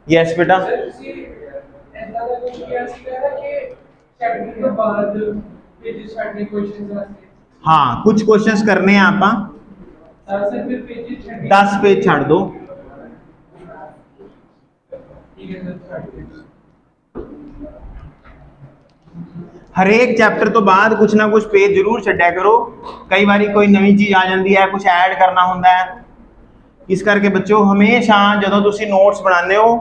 Yes बेटा, हाँ कुछ क्वेश्चंस करने हैं आप 10 पेज छाड़ दो। हर एक चैप्टर तो बाद कुछ ना कुछ पेज जरूर छड्या करो, कई बारी कोई नवी चीज आ जाती है, कुछ ऐड करना होता है। इस करके बच्चों हमेशा जो तुसी नोट्स बनाने हो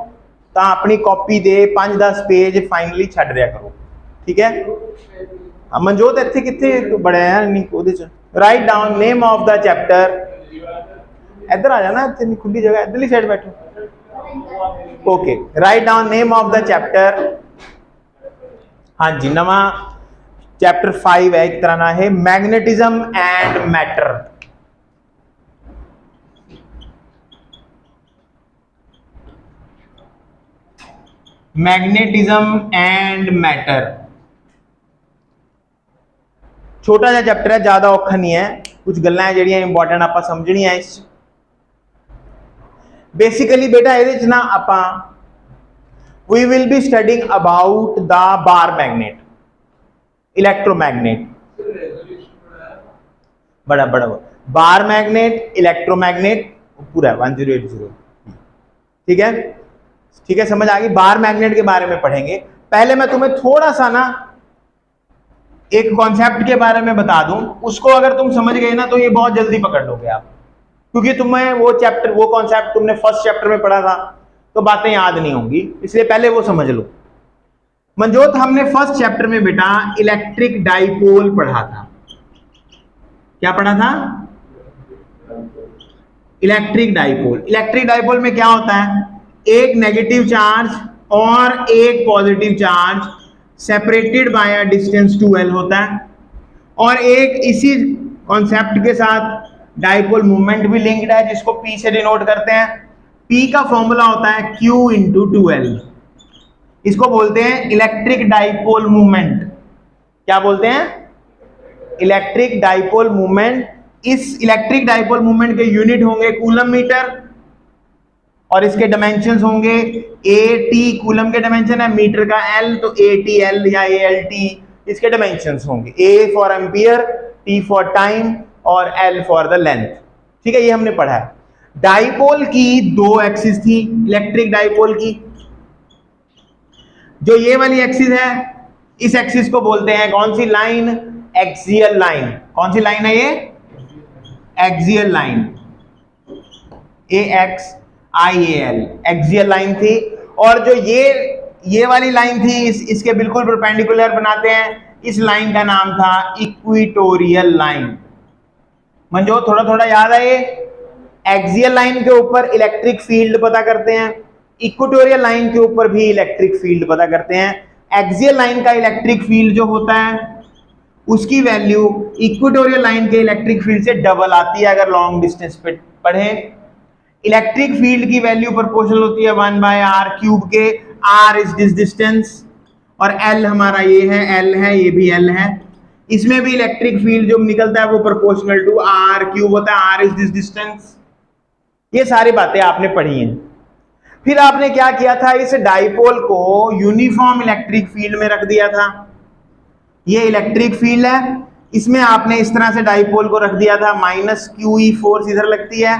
तो अपनी कॉपी दे 5-10 पेज फाइनली छड्ड दिया करो, ठीक है। मनजोत इत्थे कित्थे बड़ा है, write down name of the chapter. इधर आ जाना, इतनी खुली जगह, इधरली साइड बैठो। Okay, write down name of the chapter. हाँ जी, नवा चैप्टर 5 है, एक तरह ना है magnetism and matter. Magnetism and matter छोटा सा चैप्टर है, ज्यादा औखा नहीं है, कुछ गल्लां है जिहड़ियां इंपॉर्टेंट आपां समझणियां इस। बेसिकली बेटा इहदे च ना आपां we will be studying about the bar magnet, electromagnet, बड़ा बार मैग्नेट, इलेक्ट्रोमैग्नेट पूरा 1080, ठीक है, ठीक है, समझ आ गई। बार मैग्नेट के बारे में पढ़ेंगे। पहले मैं तुम्हें थोड़ा सा ना एक कॉन्सेप्ट के बारे में बता दूं, उसको अगर तुम समझ गए ना तो ये बहुत जल्दी पकड़ लोगे आप, क्योंकि तुम्हें वो चैप्टर, वो कॉन्सेप्ट तुमने फर्स्ट चैप्टर में पढ़ा था तो बातें याद नहीं होंगी, इसलिए पहले वो समझ लो। मनजोत, हमने फर्स्ट चैप्टर में बेटा इलेक्ट्रिक डाइपोल पढ़ा था। क्या पढ़ा था? Electric dipole. इलेक्ट्रिक डाइपोल में क्या होता है, एक नेगेटिव चार्ज और एक positive charge separated by a distance 2l होता है, और एक इसी कॉन्सेप्ट के साथ डाइपोल मूवमेंट भी लिंक्ड है, जिसको P से डिनोट करते हैं। P का फॉर्मूला होता है Q इंटू 2l। इसको बोलते हैं इलेक्ट्रिक डाइपोल मूवमेंट। क्या बोलते हैं? Electric dipole movement. इस इलेक्ट्रिक डाइपोल मूवमेंट के यूनिट होंगे कूलम मीटर, और इसके डायमेंशंस होंगे AT, कूलम के डायमेंशन है, मीटर का L, तो ATL या ALT इसके डायमेंशंस होंगे। A for ampere, T for time और L फॉर द लेंथ, ठीक है, ये हमने पढ़ा है। डाइपोल की दो एक्सिस थी इलेक्ट्रिक डाइपोल की। जो ये वाली एक्सिस है, इस एक्सिस को बोलते हैं कौन सी लाइन? Axial line. कौन सी लाइन है ये? Axial line, AXIAL, axial line थी। और जो ये वाली लाइन थी, इसके बिल्कुल परपेंडिकुलर बनाते हैं, इस लाइन का नाम था इक्वेटोरियल लाइन। मंजो थोड़ा थोड़ा याद है, ये एक्सियल लाइन के ऊपर इलेक्ट्रिक फील्ड पता करते हैं, इक्वेटोरियल लाइन के ऊपर भी इलेक्ट्रिक फील्ड पता करते हैं। एक्सियल लाइन का इलेक्ट्रिक फील्ड जो होता है उसकी वैल्यू इक्वेटोरियल लाइन के इलेक्ट्रिक फील्ड से डबल आती है अगर लॉन्ग डिस्टेंस पे पढ़े। इलेक्ट्रिक फील्ड की वैल्यू प्रोपोर्शनल होती है 1/r³ के। r इज दिस डिस्टेंस और l हमारा ये है, l है, ये भी l है। इसमें भी इलेक्ट्रिक फील्ड जो निकलता है वो प्रोपोर्शनल टू r³ होता है, r इज दिस डिस्टेंस। ये सारी बातें आपने पढ़ी हैं। फिर आपने क्या किया था, इस डाइपोल को यूनिफॉर्म इलेक्ट्रिक फील्ड में रख दिया था। ये इलेक्ट्रिक फील्ड है, इसमें आपने इस तरह से डाइपोल को रख दिया था, -QE फोर्स इधर लगती है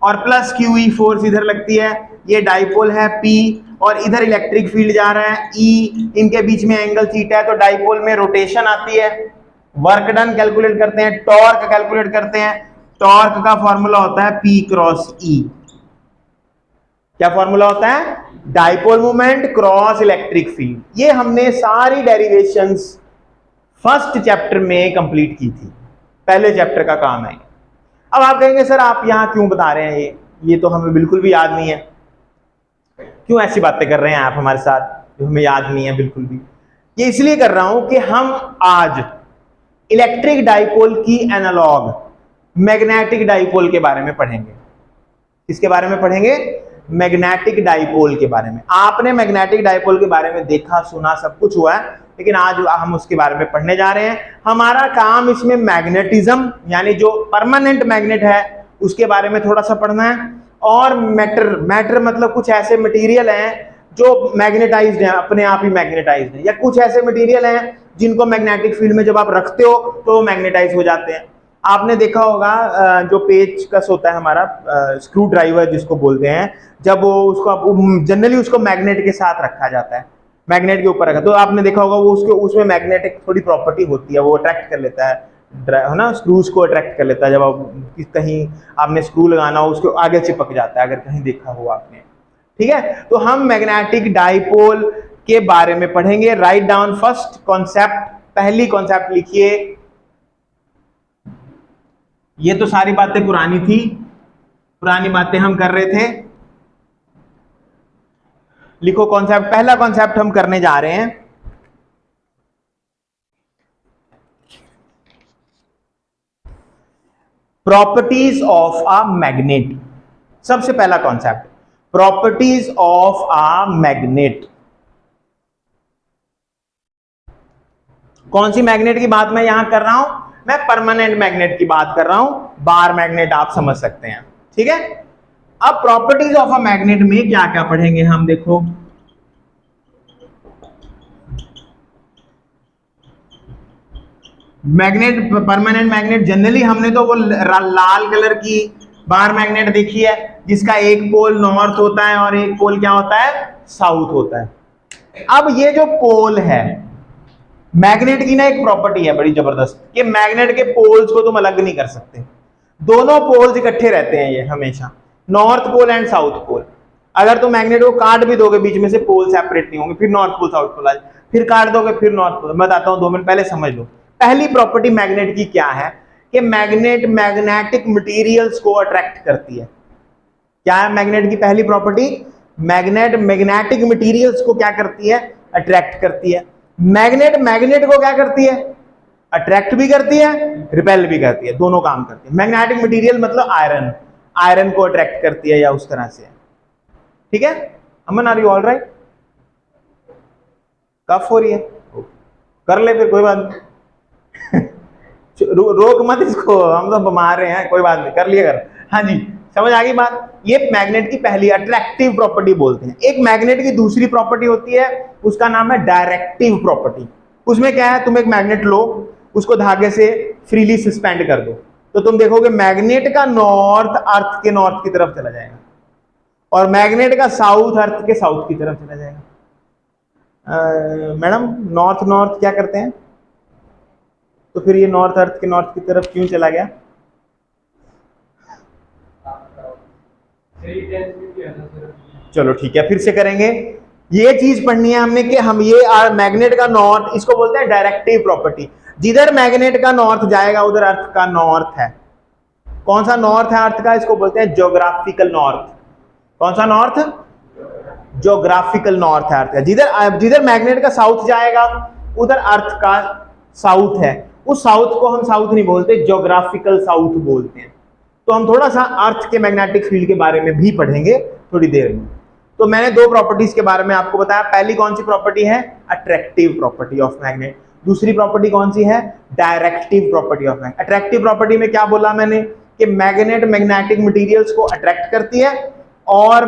और +QE फोर्स इधर लगती है। ये डाइपोल है P और इधर इलेक्ट्रिक फील्ड जा रहा है E, इनके बीच में एंगल थीटा है, तो डाइपोल में रोटेशन आती है। वर्क डन कैलकुलेट करते हैं, टॉर्क कैलकुलेट करते हैं। टॉर्क का फॉर्मूला होता है P×E। क्या फॉर्मूला होता है? Dipole movement cross electric field. ये हमने सारी डेरिवेशंस फर्स्ट चैप्टर में कंप्लीट की थी, पहले चैप्टर का काम है। अब आप कहेंगे सर आप यहां क्यों बता रहे हैं, ये तो हमें बिल्कुल भी याद नहीं है। क्यों ऐसी बातें कर रहे हैं आप हमारे साथ जो हमें याद नहीं है बिल्कुल भी? ये इसलिए कर रहा हूं कि हम आज इलेक्ट्रिक डाइपोल की एनालॉग मैग्नेटिक डाइपोल के बारे में पढ़ेंगे। किसके बारे में पढ़ेंगे? मैग्नेटिक डाइपोल के बारे में। आपने मैग्नेटिक डाइपोल के बारे में देखा, सुना, सब कुछ हुआ है, लेकिन आज हम उसके बारे में पढ़ने जा रहे हैं। हमारा काम इसमें मैग्नेटिज्म यानी जो परमानेंट मैग्नेट है उसके बारे में थोड़ा सा पढ़ना है, और मैटर, मैटर मतलब कुछ ऐसे मटेरियल हैं जो मैग्नेटाइज्ड हैं, अपने आप ही मैग्नेटाइज्ड हैं, या कुछ ऐसे मटेरियल हैं जिनको मैग्नेटिक फील्ड में जब आप रखते हो तो वो मैग्नेटाइज हो जाते हैं। आपने देखा होगा जो पेचकस होता है हमारा, स्क्रू ड्राइवर जिसको बोलते हैं, जब वो उसको जनरली उसको मैग्नेट के साथ रखा जाता है, मैग्नेट के ऊपर रखा, तो आपने देखा होगा वो उसके उसमें मैग्नेटिक थोड़ी प्रॉपर्टी होती है, वो अट्रैक्ट कर लेता है ना, स्क्रूज को अट्रैक्ट कर लेता है। जब आप कहीं आपने स्क्रू लगाना हो उसको आगे चिपक जाता है, अगर कहीं देखा हो आपने, ठीक है। तो हम मैग्नेटिक डाइपोल के बारे में पढ़ेंगे। राइट डाउन फर्स्ट कॉन्सेप्ट, पहली कॉन्सेप्ट लिखिए। ये तो सारी बातें पुरानी थी, पुरानी बातें हम कर रहे थे। लिखो कॉन्सेप्ट, पहला कॉन्सेप्ट हम करने जा रहे हैं प्रॉपर्टीज ऑफ अ मैग्नेट। सबसे पहला concept, properties of a magnet. कौन सी मैग्नेट की बात मैं यहां कर रहा हूं? मैं परमानेंट मैग्नेट की बात कर रहा हूं, बार मैग्नेट आप समझ सकते हैं, ठीक है। अब प्रॉपर्टीज ऑफ अ मैग्नेट में क्या क्या पढ़ेंगे हम, देखो। मैग्नेट, परमानेंट मैग्नेट, जनरली हमने तो वो लाल कलर की बार मैग्नेट देखी है जिसका एक पोल नॉर्थ होता है और एक पोल क्या होता है, साउथ होता है। अब ये जो पोल है मैग्नेट की ना, एक प्रॉपर्टी है बड़ी जबरदस्त कि मैग्नेट के पोल्स को तुम अलग नहीं कर सकते, दोनों पोल्स इकट्ठे रहते हैं ये हमेशा, north pole and south pole. अगर तुम मैग्नेट को काट भी दोगे बीच में से पोल सेपरेट नहीं होंगे, फिर नॉर्थ पोल साउथ पोल आ जाए, फिर काट दोगे फिर नॉर्थ पोल। मैं बताता हूं, 2 मिनट पहले समझ लो। पहली प्रॉपर्टी मैग्नेट की क्या है कि मैग्नेट मैग्नेटिक मटेरियल्स को अट्रैक्ट करती है। क्या है मैग्नेट की पहली प्रॉपर्टी? मैग्नेट मैग्नेटिक मटेरियल्स को क्या करती है, अट्रैक्ट करती है। मैग्नेट मैग्नेट को क्या करती है, अट्रैक्ट भी करती है, रिपेल भी करती है, दोनों काम करती है। मैग्नेटिक मटेरियल मतलब आयरन, आयरन को अट्रैक्ट करती है या उस तरह से, ठीक है। अमन, आर यू ऑल राइट? कफ हो रही है, कर ले फिर, कोई बात नहीं। रोक मत इसको, हम तो बीमार हैं, कोई बात नहीं, कर लिया कर। हाँ जी, समझ आ गई बात। ये मैग्नेट की पहली अट्रैक्टिव प्रॉपर्टी बोलते हैं। एक मैग्नेट की दूसरी प्रॉपर्टी होती है, उसका नाम है डायरेक्टिव प्रॉपर्टी। उसमें क्या है, तुम एक मैग्नेट लो, उसको धागे से फ्रीली सस्पेंड कर दो, तो तुम देखोगे मैग्नेट का नॉर्थ अर्थ के नॉर्थ की तरफ चला जाएगा और मैग्नेट का साउथ अर्थ के साउथ की तरफ चला जाएगा। मैडम, नॉर्थ नॉर्थ क्या करते हैं, तो फिर ये नॉर्थ अर्थ के नॉर्थ की तरफ क्यों चला गया? चलो ठीक है, फिर से करेंगे। ये चीज पढ़नी है हमने कि हम ये मैग्नेट का नॉर्थ, इसको बोलते हैं डायरेक्टिव प्रॉपर्टी। जिधर मैग्नेट का नॉर्थ जाएगा उधर अर्थ का नॉर्थ है। कौन सा नॉर्थ है अर्थ का? इसको बोलते हैं ज्योग्राफिकल नॉर्थ। कौन सा नॉर्थ? ज्योग्राफिकल नॉर्थ है अर्थ का। जिधर जिधर मैग्नेट का साउथ जाएगा उधर अर्थ का साउथ है। उस साउथ को हम साउथ नहीं बोलते, ज्योग्राफिकल साउथ बोलते हैं। तो हम थोड़ा सा अर्थ के मैग्नेटिक फील्ड के बारे में भी पढ़ेंगे थोड़ी देर में। तो मैंने 2 प्रॉपर्टीज के बारे में आपको बताया। पहली कौन सी प्रॉपर्टी है? Attractive property of magnet. दूसरी प्रॉपर्टी कौन सी है? Directive property of magnet. Attractive property में क्या बोला मैंने कि मैग्नेट मैग्नेटिक मटेरियल्स को अट्रैक्ट करती है और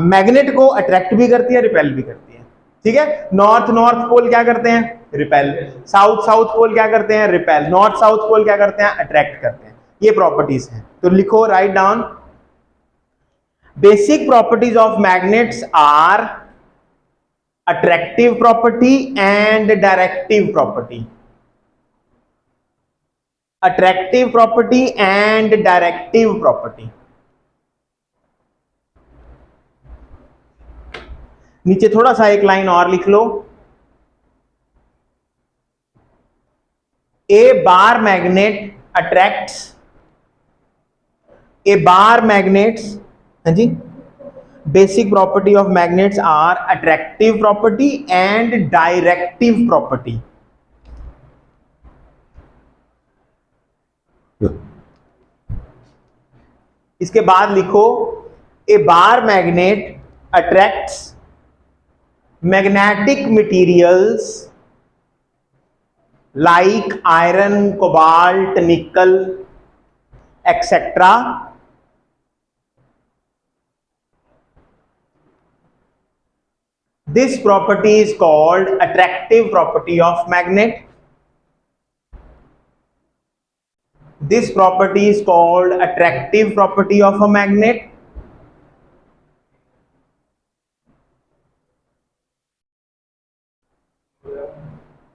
मैग्नेट को अट्रैक्ट भी करती है, रिपेल भी करती है, ठीक है। नॉर्थ नॉर्थ पोल क्या करते हैं? रिपेल। साउथ साउथ पोल क्या करते हैं? रिपेल। नॉर्थ साउथ पोल क्या करते हैं? अट्रैक्ट करते हैं। ये प्रॉपर्टीज हैं। तो लिखो, right down, basic properties of magnets are attractive property and directive property. Attractive property and directive property. नीचे थोड़ा सा एक लाइन और लिख लो। A bar magnet attracts, a bar magnets, हाँ जी, basic property of magnets are attractive property and directive property. इसके बाद लिखो, a bar magnet attracts magnetic materials like iron, cobalt, nickel, etc. This property is called attractive property of magnet. This property is called attractive property of a magnet.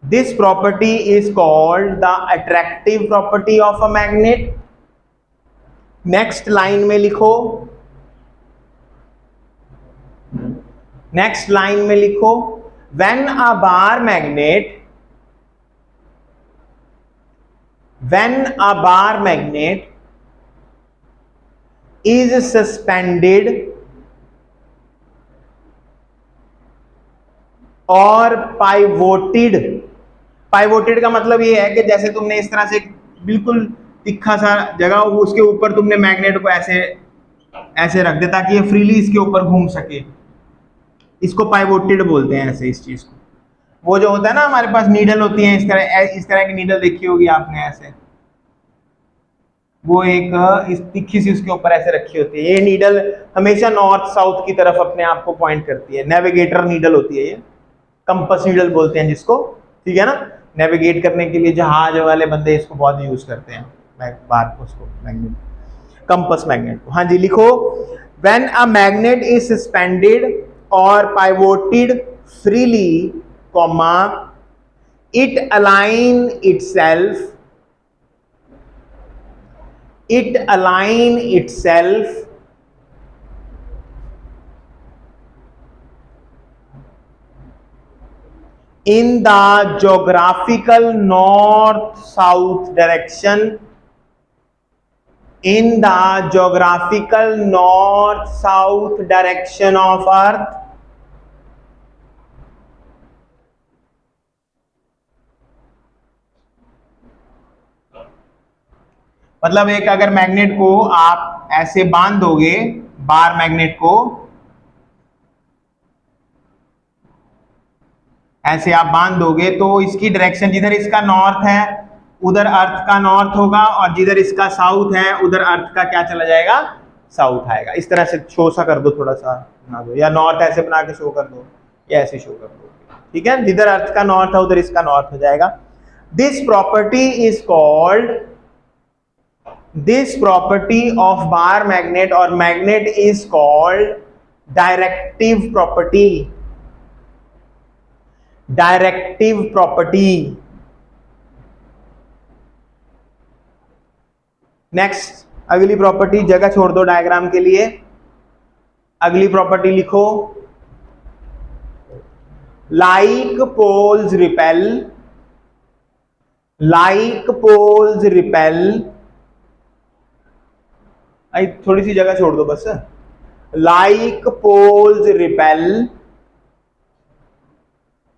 This property is called the attractive property of a magnet. Next line में लिखो, next line में लिखो, when a bar magnet is suspended और pivoted का मतलब ये है कि जैसे तुमने इस तरह से बिल्कुल तिखा सा जगह हो, उसके ऊपर तुमने मैग्नेट को ऐसे ऐसे रख दे ताकि ये फ्रीली इसके ऊपर घूम सके. इसको पाइवोटेड बोलते हैं ऐसे इस चीज को. वो जो होता है ना हमारे पास नीडल होती है इस तरह की नीडल देखी होगी आपने ऐसे, वो एक इस तिखी सी उसके ऊपर ऐसे रखी होती है. ये नीडल हमेशा नॉर्थ साउथ की तरफ अपने आप को पॉइंट करती है. नेविगेटर नीडल होती है, ये कंपस नीडल बोलते हैं जिसको, ठीक है ना. नेविगेट करने के लिए जहाज वाले बंदे इसको बहुत यूज करते हैं, मैग्नेट, कंपस मैग्नेट को. हाँ जी लिखो, when a magnet is suspended और pivoted freely, comma, it align itself in the geographical north-south direction, in the geographical north-south direction of Earth. मतलब एक अगर मैग्नेट को आप ऐसे बांध दोगे, बार मैग्नेट को ऐसे आप बांध दोगे तो इसकी डायरेक्शन, जिधर इसका नॉर्थ है उधर अर्थ का नॉर्थ होगा, और जिधर इसका साउथ है उधर अर्थ का क्या चला जाएगा, साउथ आएगा. इस तरह से शो सा कर दो, थोड़ा सा बना दो, या नॉर्थ ऐसे बना के शो कर दो, या ऐसे शो कर दो, ठीक है. जिधर अर्थ का नॉर्थ है उधर इसका नॉर्थ हो जाएगा. This property of bar magnet और magnet is called directive property. Next अगली प्रॉपर्टी, जगह छोड़ दो डायग्राम के लिए. अगली प्रॉपर्टी लिखो, like poles repel, थोड़ी सी जगह छोड़ दो बस. like poles repel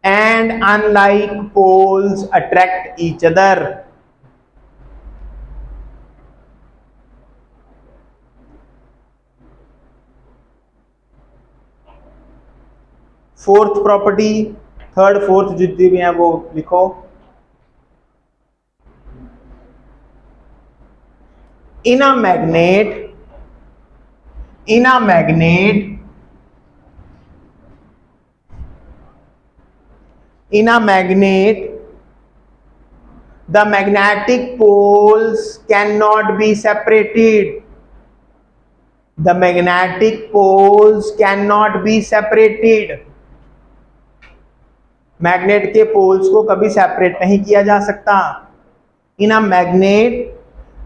and unlike poles attract each other. Fourth property, third fourth जितनी भी हैं वो लिखो. In a magnet, the magnetic poles cannot be separated. Magnet के पोल्स को कभी सेपरेट नहीं किया जा सकता. In a magnet,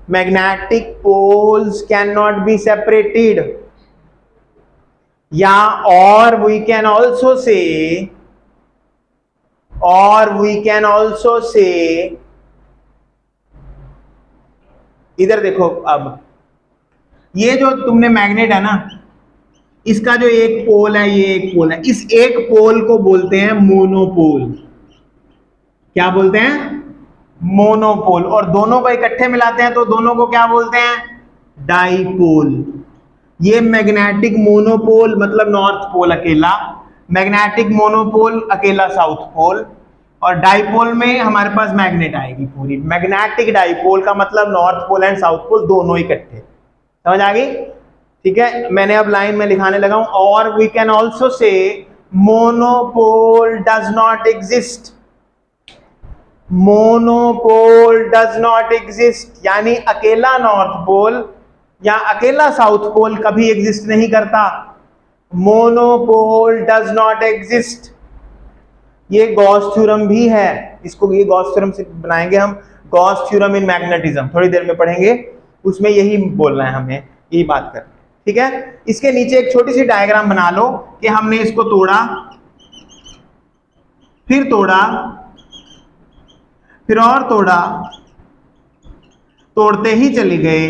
magnetic poles can not be separated. या और वी कैन ऑल्सो से इधर देखो. अब ये जो तुमने मैग्नेट है ना, इसका जो एक पोल है, ये एक पोल है, इस एक पोल को बोलते हैं मोनोपोल. क्या बोलते हैं, मोनोपोल. और दोनों को इकट्ठे मिलाते हैं तो दोनों को क्या बोलते हैं, डाइपोल. ये मैग्नेटिक मोनोपोल मतलब नॉर्थ पोल अकेला, मैग्नेटिक मोनोपोल अकेला साउथ पोल, और डाइपोल में हमारे पास मैग्नेट आएगी पूरी. मैग्नेटिक डाइपोल का मतलब north pole and south pole दोनों इकट्ठे. समझ आ गई, ठीक है. मैंने अब लाइन में लिखाने लगा हूं. और we can also say monopole does not exist, monopole does not exist, यानी अकेला नॉर्थ पोल या अकेला साउथ पोल कभी एग्जिस्ट नहीं करता। Monopole does not exist. ये गॉस थ्योरम भी है, इसको ये गॉस थ्योरम से बनाएंगे हम, गॉस थ्योरम इन मैग्नेटिज्म थोड़ी देर में पढ़ेंगे, उसमें यही बोलना है हमें, यही बात करनी, ठीक है। इसके नीचे एक छोटी सी डायग्राम बना लो कि हमने इसको तोड़ा, फिर तोड़ा, फिर और तोड़ा, तोड़ते ही चले गए,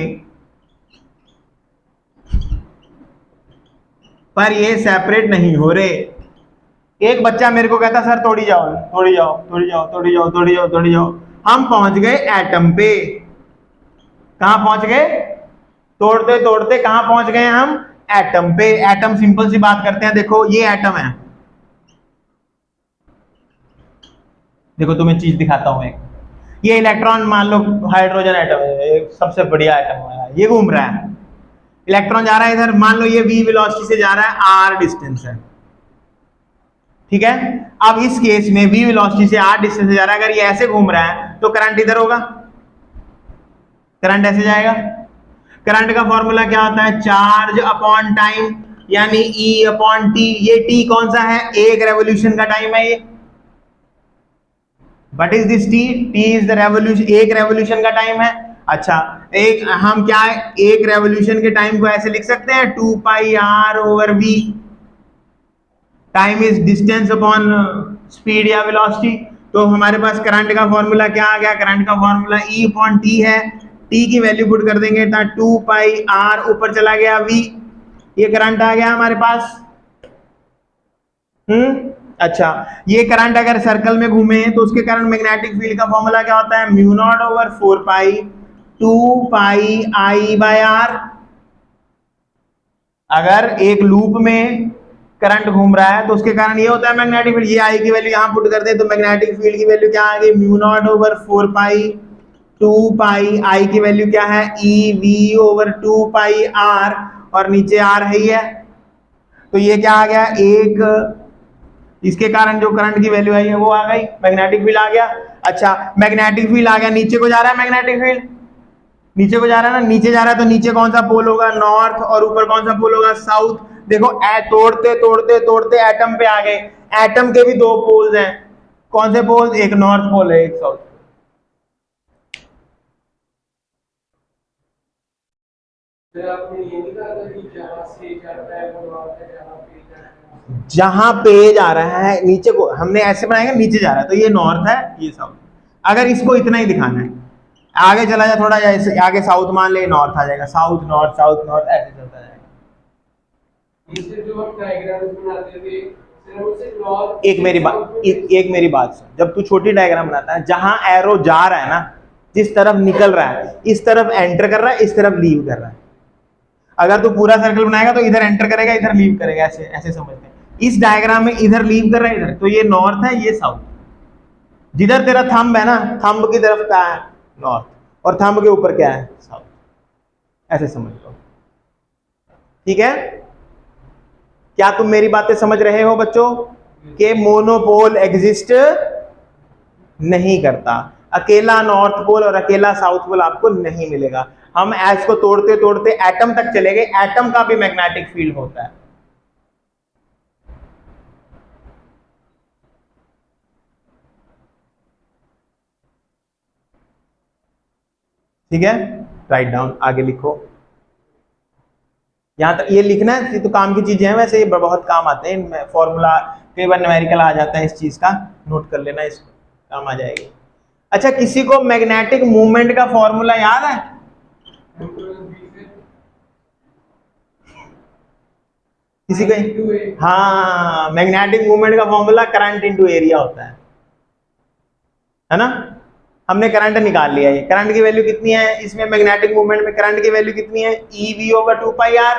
पर ये सेपरेट नहीं हो रहे। एक बच्चा मेरे को कहता सर तोड़ी जाओ, तोड़ी जाओ, तोड़ी जाओ, तोड़ी जाओ, तोड़ी जाओ, तोड़ी जाओ। हम पहुंच गए एटम पे। कहां पहुंच गए? तोड़ते तोड़ते कहां पहुंच गए हम? एटम पे। एटम सिंपल सी बात करते हैं, देखो ये एटम है, देखो तुम्हें चीज दिखाता हूं एक, ये इलेक्ट्रॉन मान लो हाइड्रोजन एटम है, ये सबसे बढ़िया एटम है, ये घूम रहा है, इलेक्ट्रॉन जा रहा है इधर, मान लो ये v वेलोसिटी से जा रहा है, r डिस्टेंस है, ठीक है। अब इस केस में v वेलोसिटी से r डिस्टेंस से जा रहा है, अगर ये ऐसे घूम रहा है तो करंट इधर होगा, करंट ऐसे जाएगा। करंट का फॉर्मूला क्या होता है? चार्ज अपॉन टाइम, यानी E अपॉन टी। ये t कौन सा है? एक रेवोल्यूशन का टाइम है ये। What is this t? t is the revolution, एक रेवोल्यूशन का टाइम है। अच्छा, एक हम क्या है, एक रेवोल्यूशन के टाइम को ऐसे लिख सकते हैं 2 पाई r over v। Time is distance upon speed या वेलोसिटी। तो हमारे पास करंट का फॉर्मूला क्या आ गया? करंट का फॉर्मूला E अपॉन टी है। t की वैल्यू पुट कर देंगे तो 2 पाई r, ऊपर चला गया v, ये करंट आ गया हमारे पास। अच्छा, ये करंट अगर सर्कल में घूमे तो उसके कारण मैग्नेटिक फील्ड का फॉर्मूला क्या होता है? Mu naught over 4 pi 2 pi I by R। अगर एक लूप में करंट घूम रहा है तो उसके कारण ये होता है मैग्नेटिक फील्ड। ये I की वैल्यू यहां पुट कर दे तो मैग्नेटिक फील्ड की वैल्यू क्या आ गई? Mu naught over 4 pi 2 pi I की वैल्यू क्या है? EV ओवर 2 पाई R, और नीचे R है ही है, तो ये क्या आ गया? एक, इसके कारण जो करंट की वैल्यू आई है वो आ गई, मैग्नेटिक फील्ड आ गया। अच्छा, मैग्नेटिक फील्ड आ गया, नीचे को जा रहा है मैग्नेटिक फील्ड, नीचे को जा रहा है ना, नीचे जा रहा है तो नीचे कौन सा पोल होगा? नॉर्थ, और ऊपर कौन सा पोल होगा? साउथ। देखो तोड़ते तोड़ते तोड़ते एटम पे आ गए। एटम के भी दो पोल्स हैं, कौन से पोल? एक नॉर्थ पोल है, एक साउथ। जहां पे जा रहा है नीचे को हमने ऐसे बनाएंगे, नीचे जा रहा है तो ये नॉर्थ है, ये साउथ। अगर इसको इतना ही दिखाना है, आगे चला जाए थोड़ा, जैसे आगे साउथ मान ले, नॉर्थ आ जाएगा, साउथ नॉर्थ साउथ नॉर्थ ऐसे चलता जाएगा। एक मेरी बात सुन, जब तू छोटी डायग्राम बनाता है, जहां एरो जा रहा है ना, जिस तरफ निकल रहा है, इस तरफ एंटर कर रहा है, इस तरफ लीव कर रहा है। अगर तू पूरा सर्कल बनाएगा तो इधर एंटर करेगा, इधर लीव करेगा, ऐसे ऐसे समझते हैं। इस डायग्राम में इधर लीव कर रहा है, इधर, तो ये नॉर्थ है, ये साउथ। जिधर तेरा थंब है ना, थंब की तरफ क्या है? नॉर्थ, और थंब के ऊपर क्या है? साउथ। ऐसे समझ लो, ठीक है। क्या तुम मेरी बातें समझ रहे हो बच्चों? कि मोनोपोल एग्जिस्ट नहीं करता, अकेला नॉर्थ पोल और अकेला साउथ पोल आपको नहीं मिलेगा। हम एस को तोड़ते तोड़ते एटम तक चले गए, एटम का भी मैग्नेटिक फील्ड होता है। ठीक है, राइट डाउन, आगे लिखो। यहां तक ये लिखना है तो काम की चीजें हैं, वैसे ये बहुत काम आते हैं, फॉर्मूला कई बार न्यूमेरिकल आ जाता है, इस चीज का नोट कर लेना, इसको काम आ जाएगी। अच्छा, किसी को मैग्नेटिक मूवमेंट का फॉर्मूला याद है? किसी को? हाँ, मैग्नेटिक मूवमेंट का फॉर्मूला करंट इनटू एरिया होता है ना। हमने करंट निकाल लिया, ये करंट की वैल्यू कितनी है? इसमें मैग्नेटिक मूवमेंट में करंट की वैल्यू कितनी है? EV ओवर 2 पाई R।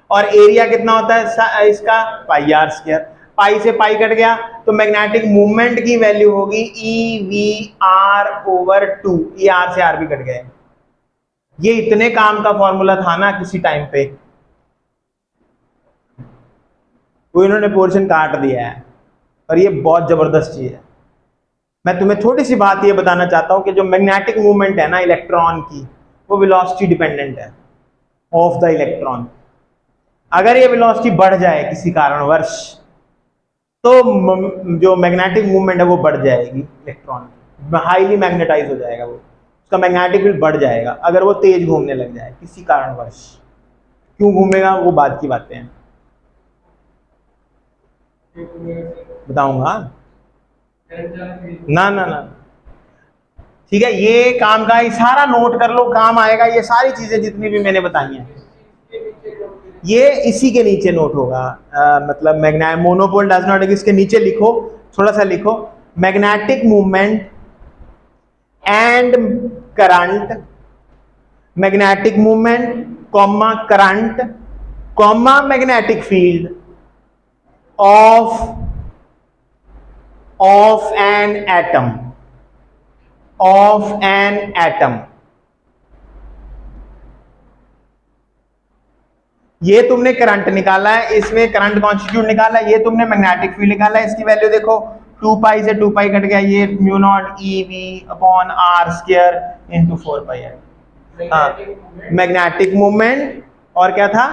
और एरिया कितना होता है इसका? पाई R स्क्वायर। पाई से पाई कट गया तो मैग्नेटिक मूवमेंट की वैल्यू होगी EVR ओवर 2। ये R से R भी कट गए। ये इतने काम का फॉर्मूला था ना किसी टाइम पे, वो इन्होंने पोर्शन काट दिया है, और ये बहुत जबरदस्त चीज है। मैं तुम्हें छोटी सी बात ये बताना चाहता हूं कि जो मैग्नेटिक मूवमेंट है ना इलेक्ट्रॉन की, वो वेलोसिटी डिपेंडेंट है ऑफ द इलेक्ट्रॉन। अगर ये वेलोसिटी बढ़ जाए किसी कारणवश, तो जो मैग्नेटिक मूवमेंट है वो बढ़ जाएगी, इलेक्ट्रॉन हाईली मैग्नेटाइज हो जाएगा, वो उसका मैग्नेटिक फील्ड बढ़ जाएगा अगर वो तेज घूमने लग जाए किसी कारणवश। क्यों घूमेगा वो बाद की बातें हैं, बताऊंगा ना ना ना। ठीक है, ये काम का, ये सारा नोट कर लो, काम आएगा। ये सारी चीजें जितनी भी मैंने बताई हैं ये इसी के नीचे नोट होगा। मतलब मैग्नेट मोनोपोल डज नॉट, इसके नीचे लिखो, थोड़ा सा लिखो, magnetic movement and current, magnetic movement comma current comma magnetic field of an atom, of an atom. ये तुमने करंट निकाला है, इसमें करंट कॉन्स्टिट्यूट निकाला है, ये तुमने मैग्नेटिक फील्ड निकाला है। इसकी वैल्यू देखो, 2 पाई से 2 पाई कट गया, ये mu naught e v upon r square into 4 pi है। मैग्नेटिक मूवमेंट और क्या था,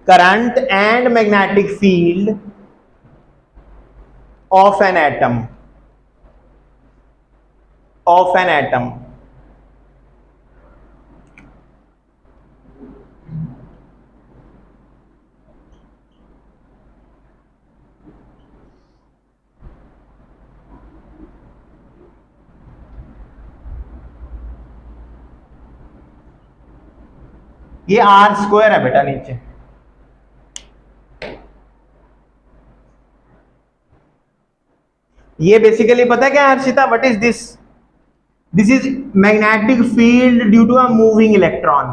current and magnetic field of an atom, of an atom. ये आर स्क्वायर है बेटा नीचे। ये बेसिकली पता है क्या Harshita, what is this? This is magnetic field due to a moving electron.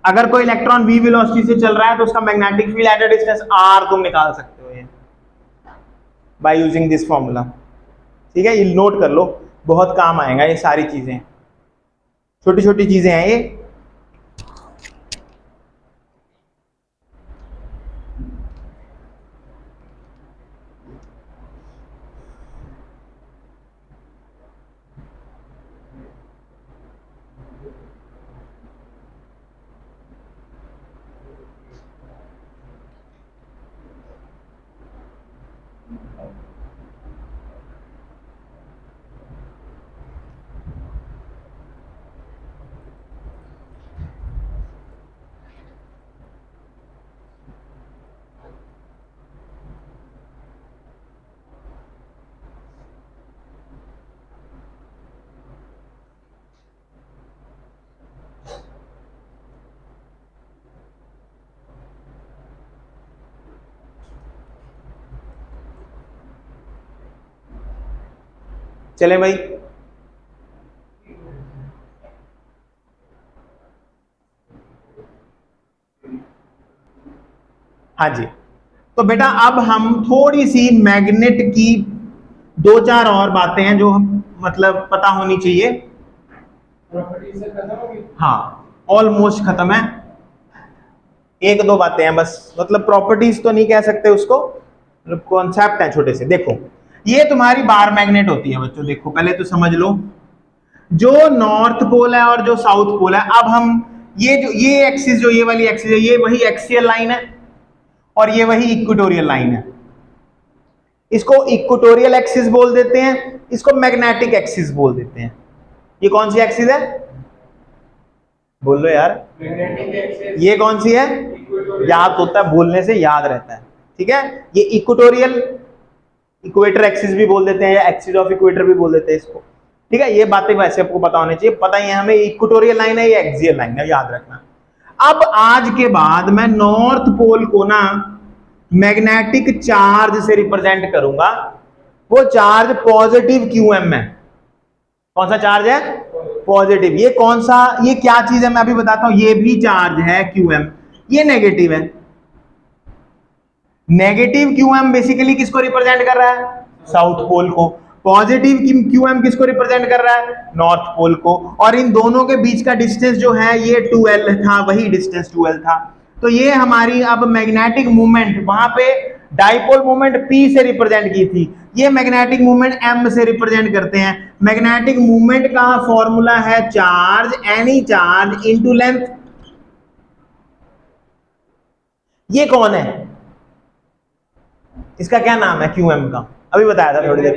अगर कोई इलेक्ट्रॉन v वेलोसिटी से चल रहा है तो उसका magnetic field at a distance r तुम निकाल सकते हो ये बाय यूजिंग दिस फॉर्मूला। ठीक है, ये नोट कर लो, बहुत काम आएगा ये सारी चीजें, छोटी छोटी चीजें हैं ये। चले भाई, हाँ जी। तो बेटा अब हम थोड़ी सी मैग्नेट की 2-4 और बातें हैं जो हम मतलब पता होनी चाहिए। हाँ, ऑलमोस्ट खत्म है, 1-2 बातें हैं बस, मतलब प्रॉपर्टीज तो नहीं कह सकते उसको, मतलब कॉन्सेप्ट है छोटे से। देखो, ये तुम्हारी बार मैग्नेट होती है बच्चों। देखो पहले तो समझ लो, जो नॉर्थ पोल है और जो साउथ पोल है, अब हम ये एक्सिस, जो ये वाली एक्सिस है, ये वही एक्सियल लाइन है और ये वही इक्वेटोरियल लाइन है। इसको इक्वेटोरियल एक्सिस बोल देते हैं, इसको मैग्नेटिक एक्सिस बोल देते हैं। ये कौन सी एक्सिस है, बोल लो यार, ये कौन सी है? याद होता है, बोलने से याद रहता है। ठीक है, ये इक्वेटोरियल, इक्वेटर एक्सिस भी बोल देते हैं या एक्सिस ऑफ इक्वेटर भी बोल देते हैं इसको। ठीक है, ये बातें वैसे आपको पता होनी चाहिए। पता ही है हमें इक्वेटोरियल लाइन है या एक्सियल लाइन है, याद रखना। अब आज के बाद मैं नॉर्थ पोल को ना मैग्नेटिक चार्ज से रिप्रेजेंट करूंगा। वो चार्ज पॉजिटिव क्यूएम है। कौन सा चार्ज है? पॉजिटिव। ये कौन सा, ये क्या चीज है मैं अभी बताता हूं। ये भी चार्ज है क्यूएम, ये नेगेटिव है। नेगेटिव क्यूएम बेसिकली किसको रिप्रेजेंट कर रहा है? साउथ पोल को। पॉजिटिव क्यूएम किसको रिप्रेजेंट कर रहा है? नॉर्थ पोल को। और इन दोनों के बीच का डिस्टेंस जो है ये 2L था, वही डिस्टेंस 2L था। तो ये हमारी अब मैग्नेटिक मूवमेंट, वहां पे डाइपोल मूवमेंट P से रिप्रेजेंट की थी, ये मैग्नेटिक मूवमेंट M से रिप्रेजेंट करते हैं। मैग्नेटिक मूवमेंट का फॉर्मूला है charge, any charge into length. ये कौन है, इसका क्या नाम है, QM का, अभी बताया था थोड़ी देर।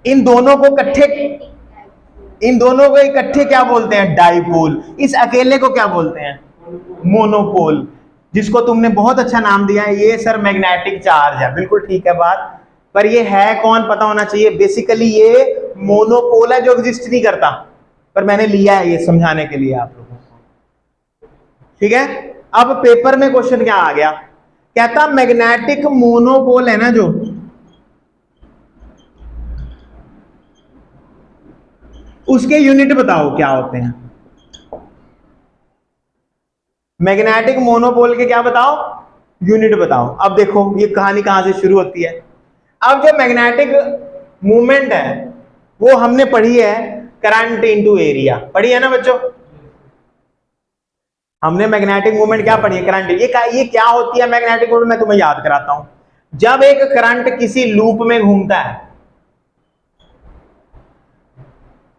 इन दोनों को इकट्ठे क्या बोलते हैं, डाइपोल। इस अकेले को क्या बोलते हैं, मोनोपोल, जिसको तुमने बहुत अच्छा नाम दिया है, ये सर मैग्नेटिक चार्ज है। बिल्कुल ठीक है बात, पर ये है कौन पता होना चाहिए। बेसिकली ये मोनोपोल है जो एग्जिस्ट नहीं करता, पर मैंने लिया है ये समझाने के लिए आप लोगों को, ठीक है। अब पेपर में क्वेश्चन क्या आ गया, कहता मैग्नेटिक मोनोपोल है ना जो, उसके यूनिट बताओ क्या होते हैं। मैग्नेटिक मोनोपोल के क्या बताओ, यूनिट बताओ। अब देखो ये कहानी कहां से शुरू होती है। अब जो मैग्नेटिक मूवमेंट है वो हमने पढ़ी है करंट इनटू एरिया, पढ़ी है ना बच्चों, हमने मैग्नेटिक मूवमेंट क्या पढ़ी है, करंट। ये क्या होती है मैग्नेटिक मूवमेंट, मैं तुम्हें याद कराता हूं। जब एक करंट किसी लूप में घूमता है,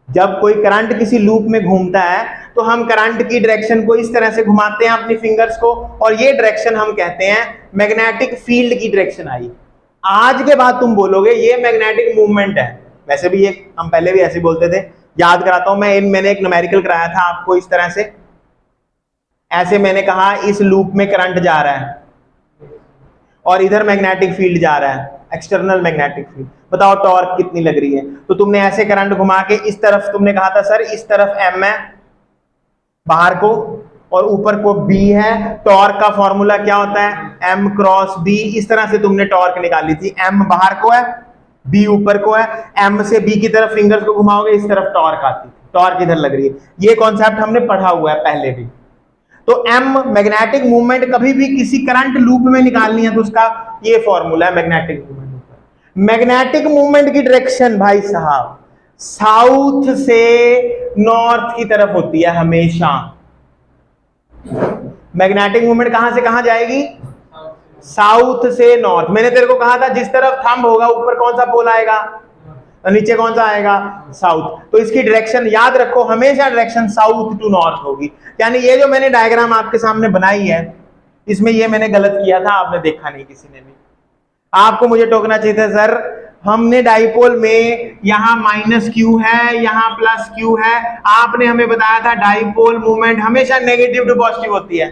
जब कोई करंट किसी लूप में घूमता है तो हम करंट की डायरेक्शन को इस तरह से घुमाते हैं अपनी फिंगर्स को, और ये डायरेक्शन हम कहते हैं मैग्नेटिक फील्ड की डायरेक्शन आई। आज के बाद तुम बोलोगे ये मैग्नेटिक मूवमेंट है, वैसे भी ये हम पहले भी ऐसे बोलते थे, याद कराता हूं मैंने एक न्यूमेरिकल कराया था आपको इस तरह से, ऐसे मैंने कहा इस लूप में करंट जा रहा है और इधर मैग्नेटिक फील्ड जा रहा है, एक्सटर्नल मैग्नेटिक फील्ड, बताओ टॉर्क कितनी लग रही है। तो तुमने ऐसे करंट घुमा के इस तरफ, तुमने कहा था सर इस तरफ M है बाहर को और ऊपर को B है, टॉर्क का फॉर्मूला क्या होता है, M क्रॉस B। इस तरह से तुमने टॉर्क निकाली थी, M बाहर को है B ऊपर को है, M से B की तरफ फिंगर्स को घुमाओगे इस तरफ टॉर्क आती है, टॉर्क इधर लग रही है। ये कॉन्सेप्ट हमने पढ़ा हुआ है पहले भी। तो M मैग्नेटिक मूवमेंट कभी भी किसी करंट लूप में निकालनी है तो उसका ये फॉर्मूला है मैग्नेटिक मूवमेंट। मैग्नेटिक मूवमेंट की डायरेक्शन भाई साहब साउथ से नॉर्थ की तरफ होती है हमेशा। मैग्नेटिक मूवमेंट कहां से कहां जाएगी, साउथ से नॉर्थ। मैंने तेरे को कहा था जिस तरफ थंब होगा ऊपर कौन सा पोल आएगा, नीचे कौन सा आएगा, साउथ। तो इसकी डायरेक्शन याद रखो, हमेशा डायरेक्शन साउथ टू नॉर्थ होगी। यानी ये जो मैंने डायग्राम आपके सामने बनाई है, इसमें ये मैंने गलत किया था, आपने देखा नहीं किसी ने भी, आपको मुझे टोकना चाहिए था सर हमने डाइपोल में यहाँ -q है यहाँ +q है, आपने हमें बताया था डाइपोल मूवमेंट हमेशा नेगेटिव टू पॉजिटिव होती है।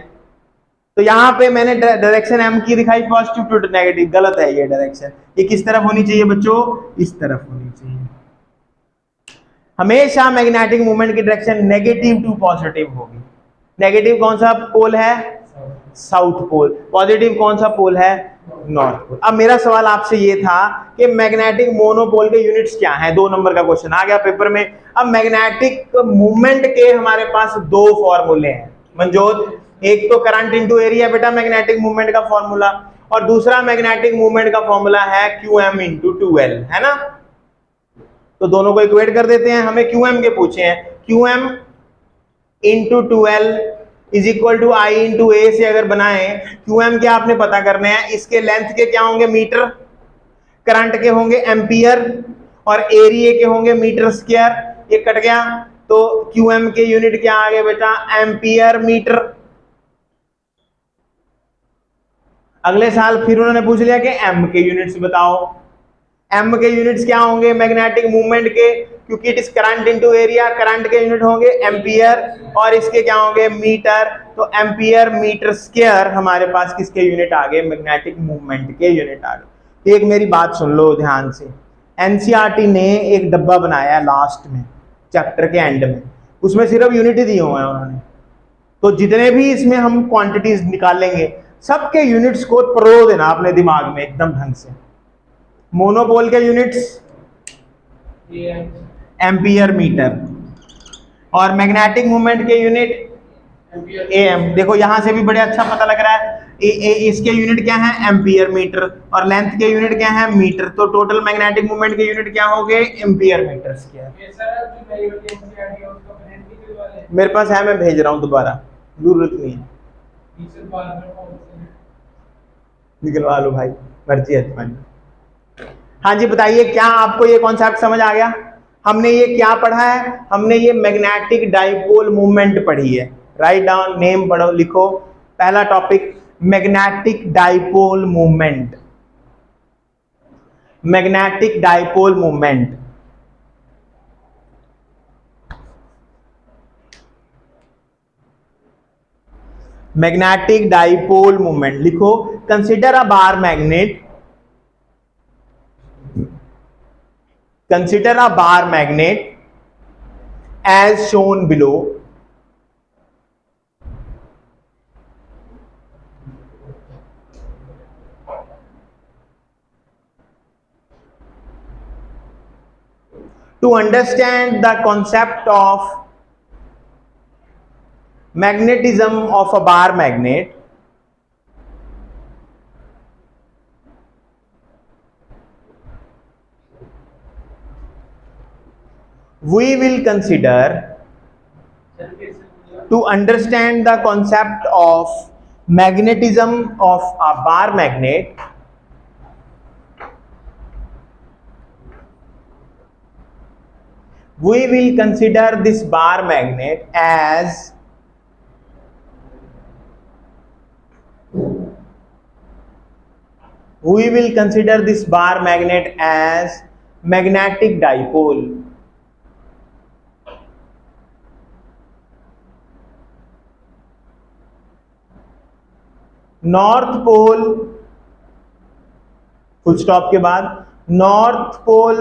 तो यहाँ पे मैंने डायरेक्शन M की दिखाई पॉजिटिव टू नेगेटिव, गलत है ये डायरेक्शन। ये किस तरफ होनी चाहिए बच्चों, इस तरफ होनी चाहिए। हमेशा मैग्नेटिक मूवमेंट की डायरेक्शन नेगेटिव टू पॉजिटिव होगी। नेगेटिव कौन सा पोल है, साउथ पोल, पॉजिटिव कौन सा पोल है, नॉर्थ पोल। अब मेरा सवाल आपसे ये था कि मैग्नेटिक मोनोपोल के यूनिट्स क्या हैं, 2 नंबर का क्वेश्चन आ गया पेपर में। अब मैग्नेटिक मूवमेंट के हमारे पास 2 फॉर्मूले हैं मनजोत, एक तो करंट इनटू एरिया बेटा मैग्नेटिक मूवमेंट का फॉर्मूला, और दूसरा मैग्नेटिक मूवमेंट का फॉर्मूला है QM इनटू 2L, है ना। तो दोनों को इक्वेट कर देते हैं, हमें QM के पूछे हैं। QM into 2L is equal to I into A से अगर बनाए, QM के आपने पता करने हैं, इसके लेंथ के क्या होंगे मीटर, करंट के होंगे एम्पियर और एरिया के होंगे मीटर स्क्वायर। ये कट गया तो QM के यूनिट क्या आ गए बेटा, एम्पियर मीटर। अगले साल फिर उन्होंने पूछ लिया कि M के यूनिट्स बताओ। M के यूनिट्स क्या होंगे मैग्नेटिक मूवमेंट के, क्योंकि it is current into area, current के यूनिट होंगे एम्पियर और इसके क्या होंगे मीटर। तो एम्पियर मीटर स्क्वायर हमारे पास किसके यूनिट आ गए, मैग्नेटिक मूवमेंट के यूनिट आ गए। एक मेरी बात सुन लो ध्यान से, एनसीईआरटी ने एक डब्बा बनाया है लास्ट में चैप्टर के एंड में, उसमें सिर्फ यूनिट ही दिए हुए हैं उन्होंने। तो जितने भी इसमें हम क्वांटिटीज निकालेंगे सबके यूनिट्स को परो देना अपने दिमाग में एकदम ढंग से। मोनोपोल के यूनिट्स एम्पियर मीटर और मैग्नेटिक मूवमेंट के यूनिट एम। देखो यहां से भी बड़े अच्छा पता लग रहा है। इसके यूनिट क्या है, एम्पियर मीटर, और लेंथ के यूनिट क्या है, मीटर। तो टोटल मैग्नेटिक मूवमेंट के यूनिट क्या हो गए, एम्पियर मीटर स्क्वायर। मेरे पास है, मैं भेज रहा हूं दोबारा, जरूरत नहीं है, निकलवा लो भाई, मर्जी है तुम्हारी। हाँ जी बताइए, क्या आपको ये कॉन्सेप्ट समझ आ गया? हमने ये क्या पढ़ा है, हमने ये मैग्नेटिक डाइपोल मूवमेंट पढ़ी है। राइट डाउन, नेम पढ़ो, लिखो। पहला topic magnetic dipole movement, magnetic dipole movement. Magnetic dipole movement लिखो। Consider a bar magnet, consider a bar magnet as shown below. To understand the concept of magnetism of a bar magnet, we will consider, to understand the concept of magnetism of a bar magnet, we will consider this bar magnet as magnetic dipole. North pole, full stop के बाद, north pole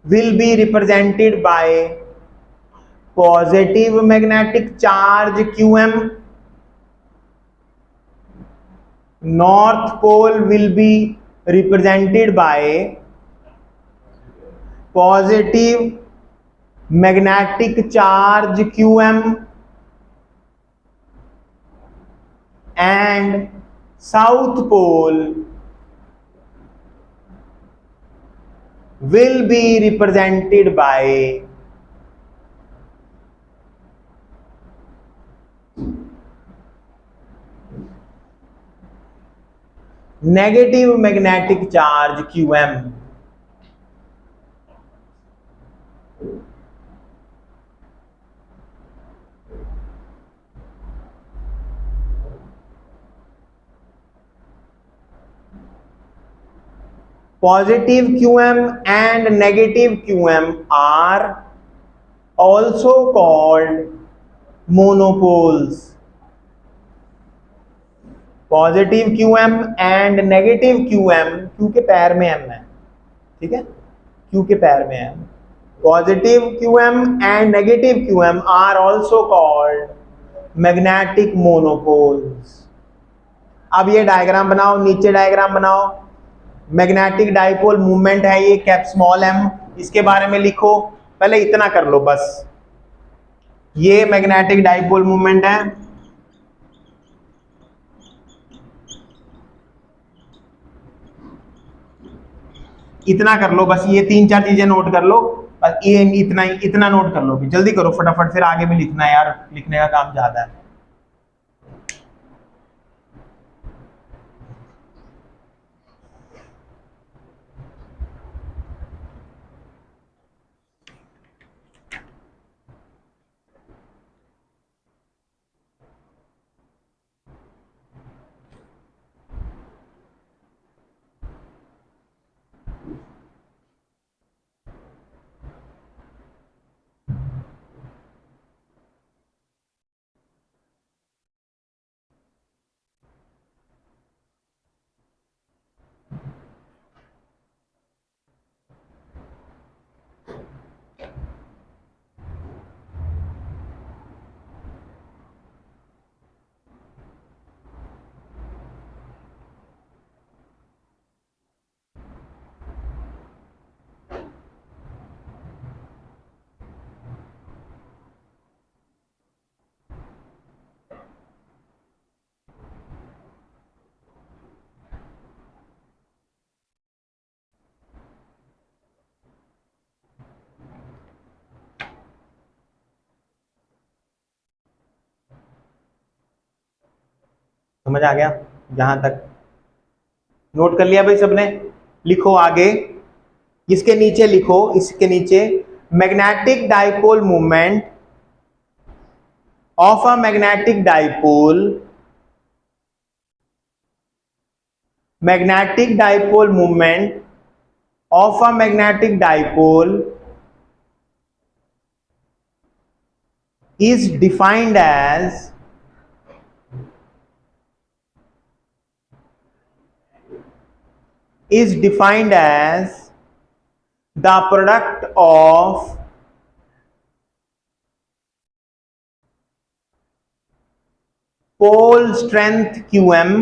will be represented by positive magnetic charge qm. North pole will be represented by positive magnetic charge qm, and south pole will be represented by negative magnetic charge qm. Positive qm and negative qm are also called monopoles. Positive QM and negative QM, Q के पैर में M है, ठीक है, Q के पैर में M, positive QM and negative QM are also called magnetic monopoles. अब ये डायग्राम बनाओ, नीचे डायग्राम बनाओ। मैग्नेटिक डाइपोल मूवमेंट है ये, कैप स्मॉल m, इसके बारे में लिखो। पहले इतना कर लो बस, ये मैग्नेटिक डाइपोल मूवमेंट है। इतना कर लो बस, ये 3-4 चीजें नोट कर लो बस, ये इतना नोट कर लो। जल्दी करो फटाफट, फिर आगे भी लिखना है यार, लिखने का काम ज्यादा है। समझ आ गया? जहां तक नोट कर लिया भाई सबने? लिखो आगे, इसके नीचे लिखो, इसके नीचे magnetic dipole movement of a magnetic dipole, magnetic dipole movement of a magnetic dipole is defined as the product of pole strength qm,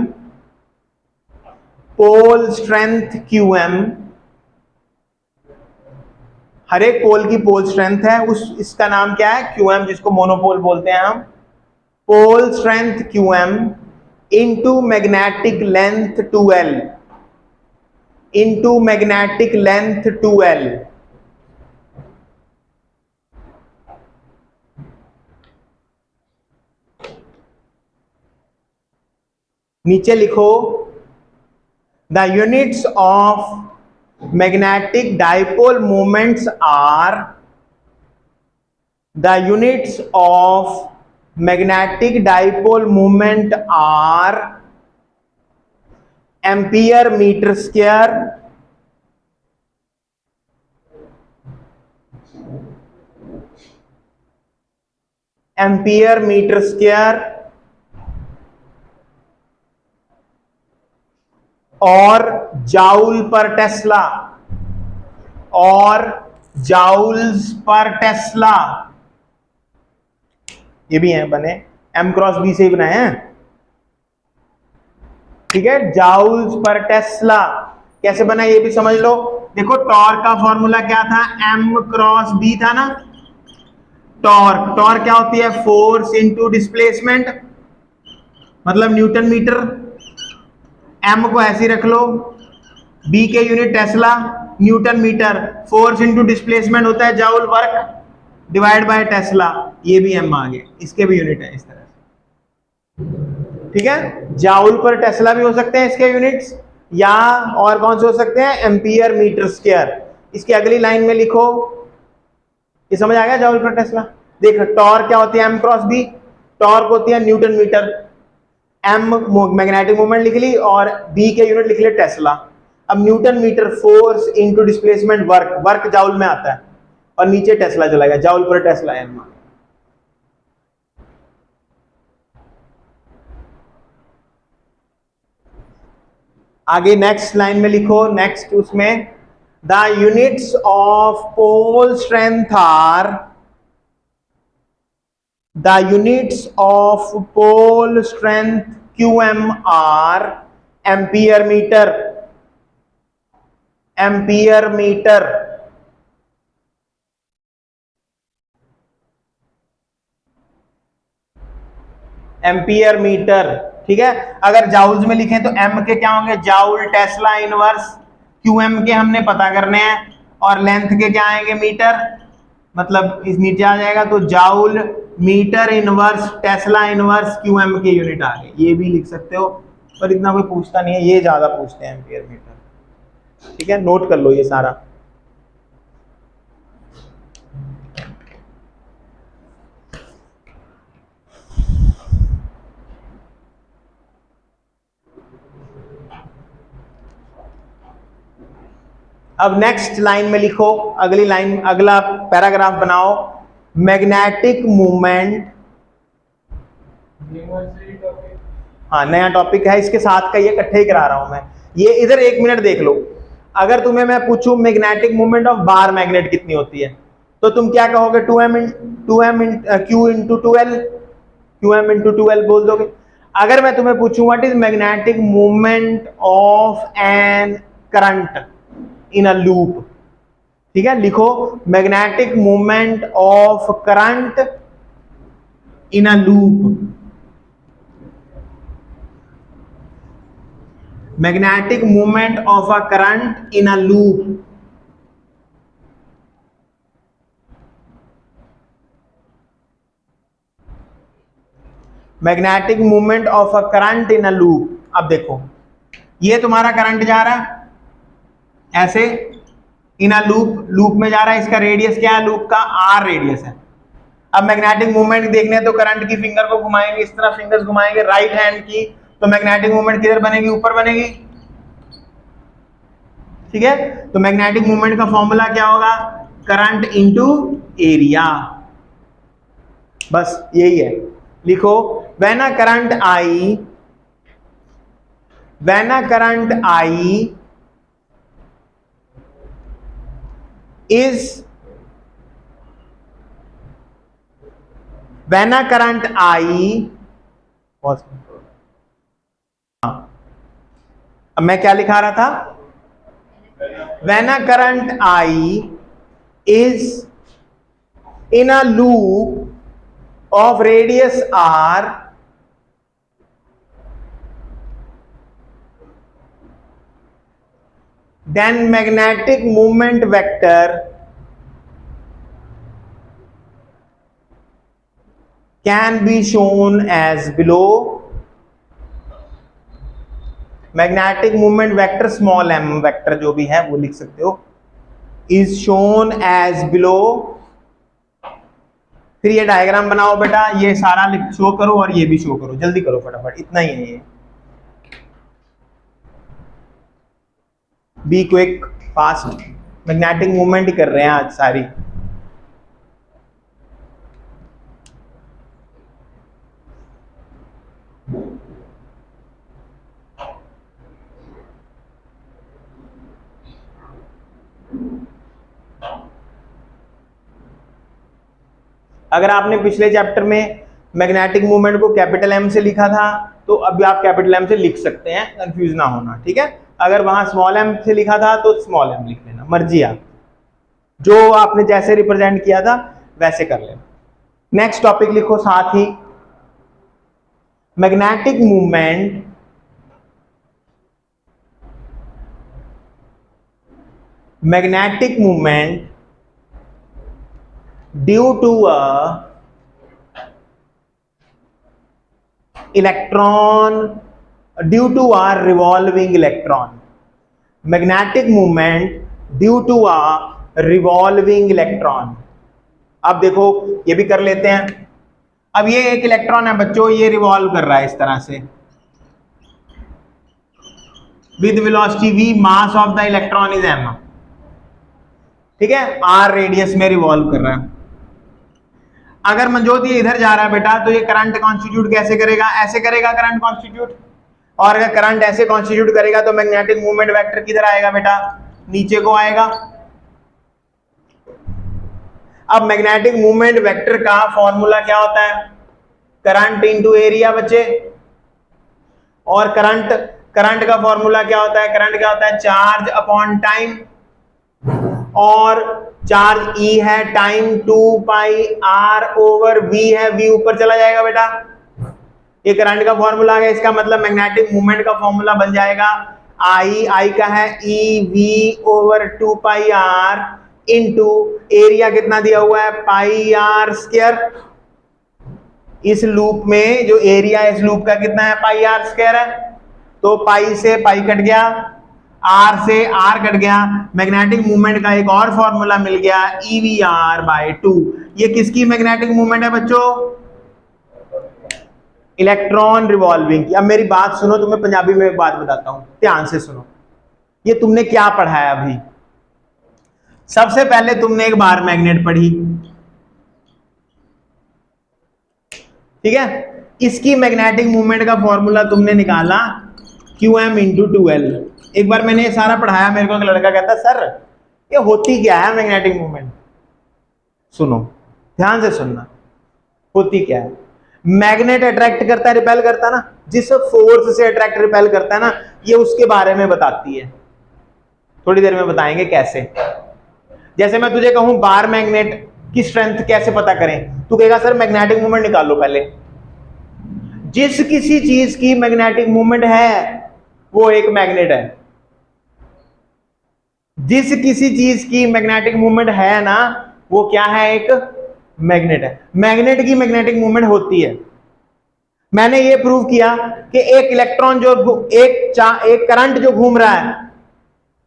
pole strength qm, हर एक पोल की पोल स्ट्रेंथ है, उस इसका नाम क्या है? QM, जिसको मोनोपोल बोलते हैं हम। Pole strength QM into magnetic length 2L, into magnetic length 2L। नीचे लिखो the units of magnetic dipole moments are, the units of magnetic dipole moment are ampere meter square, ampere meter square और joule पर Tesla, और joules पर Tesla. ये भी हैं बने, M क्रॉस B से ही बनाए हैं, ठीक है। जाउल्स पर टेस्ला कैसे बना ये भी समझ लो। देखो टॉर्क का फॉर्मूला क्या था? M क्रॉस B था ना। टॉर्क, टॉर्क क्या होती है? फोर्स इनटू डिस्प्लेसमेंट, मतलब न्यूटन मीटर। M को ऐसे रख लो, B के unit tesla, newton meter, force into displacement होता है joule work divide by tesla. ये भी M आ गए, इसके भी यूनिट है इस तरह से, ठीक है। जाउल पर टेस्ला भी हो सकते हैं इसके यूनिट्स, या और कौन से हो सकते हैं? Ampere meter square. इसकी अगली लाइन में लिखो, ये समझ आ गया? जाउल पर टेस्ला। देख, टॉर्क क्या होती है? M cross B। टॉर्क होती है newton meter, M magnetic moment लिख ली और B के यूनिट लिख ले टेस्ला। अब newton meter force into displacement work, work joule में आता है, और नीचे टेस्ला चला गया, जाउल पर टेस्ला है। आगे नेक्स्ट लाइन में लिखो, नेक्स्ट उसमें the units of pole strength are, the units of pole strength QM are ampere meter, ampere meter, ampere meter, ठीक है। अगर जाउल्स में लिखें तो M के क्या होंगे? Joule Tesla inverse. QM के हमने पता करने हैं, और लेंथ के क्या आएंगे? मीटर, मतलब इस नीचे आ जाएगा तो joule meter inverse tesla inverse QM के यूनिट आ गए। ये भी लिख सकते हो, पर इतना कोई पूछता नहीं है, ये ज्यादा पूछते हैं एम्पियर मीटर, ठीक है। नोट कर लो ये सारा। अब नेक्स्ट लाइन में लिखो, अगली लाइन, अगला पैराग्राफ बनाओ। मैग्नेटिक मूवमेंट, हाँ नया टॉपिक है, इसके साथ का ये इकट्ठे ही करा रहा हूं मैं। ये इधर 1 मिनट देख लो। अगर तुम्हें मैं पूछूं magnetic movement of bar magnet कितनी होती है, तो तुम क्या कहोगे? Q into 2L, QM into 2L बोल दोगे। अगर मैं तुम्हें पूछूं what is magnetic movement of an current in a loop, ठीक है, लिखो magnetic movement of current in a loop, magnetic movement of a current in a loop। Magnetic movement of a current in a loop. अब देखो ये तुम्हारा current जा रहा है ऐसे इन अ लूप, लूप में जा रहा है, इसका रेडियस क्या है, लूप का आर रेडियस है। अब मैग्नेटिक मूवमेंट देखने हैं तो करंट की फिंगर को घुमाएंगे, इस तरह फिंगर्स घुमाएंगे राइट हैंड की, तो मैग्नेटिक मूवमेंट किधर बनेगी, ऊपर बनेगी। ठीक है, तो मैग्नेटिक मूवमेंट का फॉर्मूला क्या होगा, करंट इनटू एरिया, बस यही है। लिखो when a current I, when a current I is when a current I, अब मैं क्या लिखा रहा था, when a current I is in a loop of radius r, then magnetic moment vector can be shown as below. Magnetic movement vector small m vector जो भी है वो लिख सकते हो, इज शोन एज बिलो। फिर ये डायग्राम बनाओ बेटा, ये सारा शो करो और ये भी शो करो, जल्दी करो फटाफट, इतना ही है ये। Be quick fast, magnetic movement ही कर रहे हैं आज सारी। अगर आपने पिछले चैप्टर में मैग्नेटिक मूवमेंट को कैपिटल एम से लिखा था तो अभी आप कैपिटल एम से लिख सकते हैं, कंफ्यूज ना होना, ठीक है। अगर वहां स्मॉल एम से लिखा था तो स्मॉल एम लिख लेना, मर्जी आप, जो आपने जैसे रिप्रेजेंट किया था वैसे कर लेना। नेक्स्ट टॉपिक लिखो साथ ही, magnetic movement due to a electron, due to a revolving electron, magnetic movement due to a revolving electron। अब देखो ये भी कर लेते हैं। अब ये एक इलेक्ट्रॉन है बच्चों, ये रिवॉल्व कर रहा है इस तरह से with velocity v, mass of the electron is m, ठीक है, r रेडियस में रिवॉल्व कर रहा है। अगर मंजोत ये इधर जा रहा है बेटा तो ये करंट कॉन्स्टिट्यूट कैसे करेगा, ऐसे करेगा करंट कॉन्स्टिट्यूट, और अगर करंट ऐसे कॉन्स्टिट्यूट करेगा तो मैग्नेटिक मूवमेंट वेक्टर किधर आएगा बेटा, नीचे को आएगा। अब मैग्नेटिक मूवमेंट वेक्टर का फॉर्मूला क्या होता है, करंट इनटू एरिया बच्चे, और करंट का फॉर्मूला क्या होता है, करंट क्या होता है, चार्ज अपॉन टाइम, और चार्ज E है, टाइम 2 पाई R ओवर V है, V ऊपर चला जाएगा बेटा। ये करंट का फॉर्मूला है, इसका मतलब मैग्नेटिक मूवमेंट का फॉर्मूला बन जाएगा I का है EV ओवर 2 पाई R इंटू एरिया कितना दिया हुआ है, पाई R स्क्वायर। इस लूप में जो एरिया इस लूप का कितना है, पाई R स्क्वायर है, तो पाई से पाई कट गया, आर से आर कट गया, मैग्नेटिक मूवमेंट का एक और फॉर्मूला मिल गया EVR बाय 2। ये किसकी मैग्नेटिक मूवमेंट है बच्चों, इलेक्ट्रॉन रिवॉल्विंग की। अब मेरी बात सुनो, तुम्हें पंजाबी में एक बात बताता हूं, ध्यान से सुनो। ये तुमने क्या पढ़ा है अभी, सबसे पहले तुमने एक बार मैग्नेट पढ़ी, ठीक है, इसकी मैग्नेटिक मूवमेंट का फॉर्मूला तुमने निकाला QM इंटू 2L। एक बार मैंने ये सारा पढ़ाया, मेरे को एक लड़का कहता सर ये होती क्या है मैग्नेटिक मूवमेंट। सुनो ध्यान से सुनना, होती क्या है, मैग्नेट अट्रैक्ट करता है, रिपेल करता है ना, जिस फोर्स से अट्रैक्ट रिपेल करता है ना, ये उसके बारे में बताती है। थोड़ी देर में बताएंगे कैसे। जैसे मैं तुझे कहूं बार मैग्नेट की स्ट्रेंथ कैसे पता करें, तू कहेगा सर मैग्नेटिक मूवमेंट निकाल लो पहले। जिस किसी चीज की मैग्नेटिक मूवमेंट है वो एक मैग्नेट है, जिस किसी चीज की मैग्नेटिक मूवमेंट है ना वो क्या है, एक मैग्नेट है। मैग्नेट की मैग्नेटिक मूवमेंट होती है, मैंने ये प्रूव किया कि एक इलेक्ट्रॉन जो एक करंट जो घूम रहा है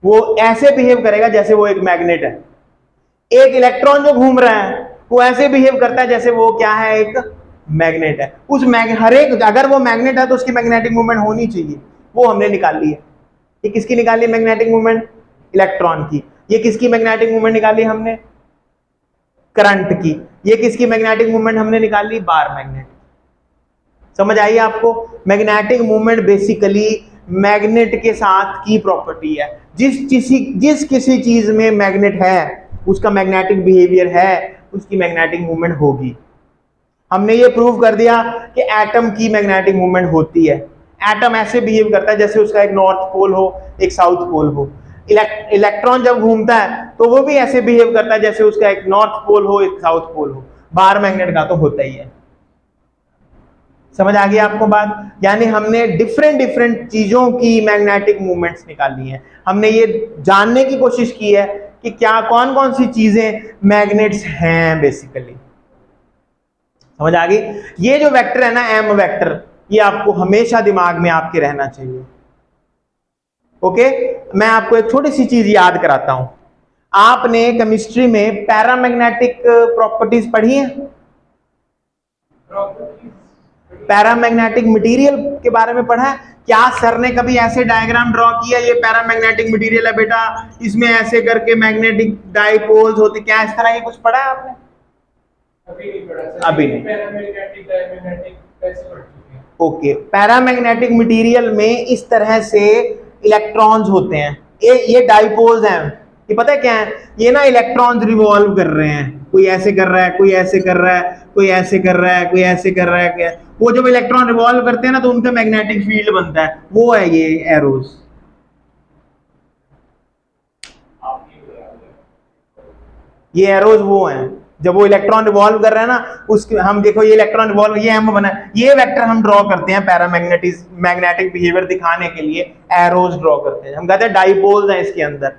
वो ऐसे बिहेव करेगा जैसे वो एक मैग्नेट है। एक इलेक्ट्रॉन जो घूम रहा है वो ऐसे बिहेव करता है जैसे वो क्या है, एक मैग्नेट है। हर एक, अगर वो मैग्नेट है तो उसकी मैग्नेटिक मूवमेंट होनी चाहिए, वो हमने निकाल ली है। ये किसकी निकाली मैग्नेटिक मूवमेंट? इलेक्ट्रॉन की। ये किसकी मैग्नेटिक मूवमेंट निकाली हमने? करंट की। ये किसकी मैग्नेटिक मूवमेंट हमने निकाली? Bar magnet. समझ आई आपको? मैग्नेटिक मूवमेंट बेसिकली मैग्नेट के साथ की प्रॉपर्टी है। जिस किसी चीज में मैग्नेट है उसका मैग्नेटिक बिहेवियर है, उसकी मैग्नेटिक मूवमेंट होगी। हमने ये प्रूव कर दिया कि एटम की मैग्नेटिक मूवमेंट होती है। एटम ऐसे बिहेव करता है जैसे उसका एक नॉर्थ पोल हो, एक साउथ पोल हो। इलेक्ट्रॉन जब घूमता है तो वो भी ऐसे बिहेव करता है जैसे उसका एक नॉर्थ पोल हो, एक साउथ पोल हो। बार मैग्नेट का तो होता ही है। समझ आ गई आपको बात? यानी हमने डिफरेंट चीजों की मैग्नेटिक मूवमेंट्स निकाली हैं। हमने ये जानने की कोशिश की है कि क्या कौन कौन सी चीजें मैग्नेट्स हैं बेसिकली। समझ आ गई? ये जो वेक्टर है ना, एम वेक्टर, ये आपको हमेशा दिमाग में आपके रहना चाहिए। ओके, मैं आपको एक छोटी सी चीज याद कराता हूं। आपने केमिस्ट्री में पैरामैग्नेटिक प्रॉपर्टीज पढ़ी हैं? पैरामैग्नेटिक मटेरियल के बारे में पढ़ा है क्या? सर ने कभी ऐसे डायग्राम ड्रॉ किया, ये पैरामैग्नेटिक मटेरियल है बेटा, इसमें ऐसे करके मैग्नेटिक डाइपोल्स होते, क्या इस तरह की कुछ पढ़ा है आपने? अभी नहीं पढ़ा सर। अभी नहीं। पैरामैग्नेटिक डायमैग्नेटिक कैसे पढ़ चुके हैं? ओके, पैरामैग्नेटिक मटेरियल में इस तरह से इलेक्ट्रॉन्स होते हैं। ये डाइपोल्स हैं। ये पता है क्या है? ये ना इलेक्ट्रॉन्स रिवॉल्व कर रहे हैं। कोई ऐसे कर रहा है, कोई ऐसे कर रहा है, कोई ऐसे कर रहा है, कोई ऐसे कर रहा है। वो जब इलेक्ट्रॉन रिवॉल्व करते हैं ना तो उनका मैग्नेटिक फील्ड बनता है। वो है ये एरोज। ये एरोज वो हैं जब वो इलेक्ट्रॉन रिवॉल्व कर रहे हैं ना, उसके हम देखो ये इलेक्ट्रॉन रिवॉल्व, ये एम बना, ये वेक्टर हम ड्रॉ करते हैं मैग्नेटिक बिहेवियर दिखाने के लिए। एरोज ड्रॉ करते हैं, हम कहते हैं डाइपोल्स हैं इसके अंदर,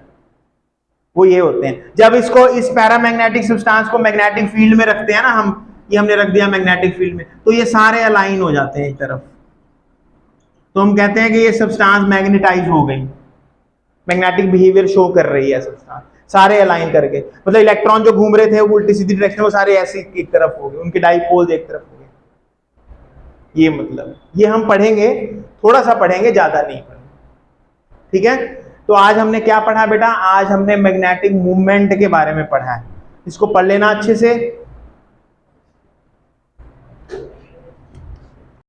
वो ये होते हैं। जब इसको, इस पैरामैग्नेटिक सब्सटेंस को मैग्नेटिक फील्ड में रखते हैं ना हम, ये हमने रख दिया मैग्नेटिक फील्ड में, तो ये सारे अलाइन हो जाते हैं एक तरफ। तो हम कहते हैं कि ये सब्सटेंस मैग्नेटाइज हो गई, मैग्नेटिक बिहेवियर शो कर रही है सब्सटेंस, सारे अलाइन करके। मतलब इलेक्ट्रॉन जो घूम रहे थे वो उल्टी सीधी डायरेक्शन में, वो सारे ऐसे एक तरफ हो गए, उनके डाइपोल्स एक तरफ हो गए। ये मतलब ये हम पढ़ेंगे, थोड़ा सा पढ़ेंगे, ज्यादा नहीं पढ़ेंगे। ठीक है, तो आज हमने क्या पढ़ा बेटा? आज हमने मैग्नेटिक मूवमेंट के बारे में पढ़ा है। इसको पढ़ लेना अच्छे से।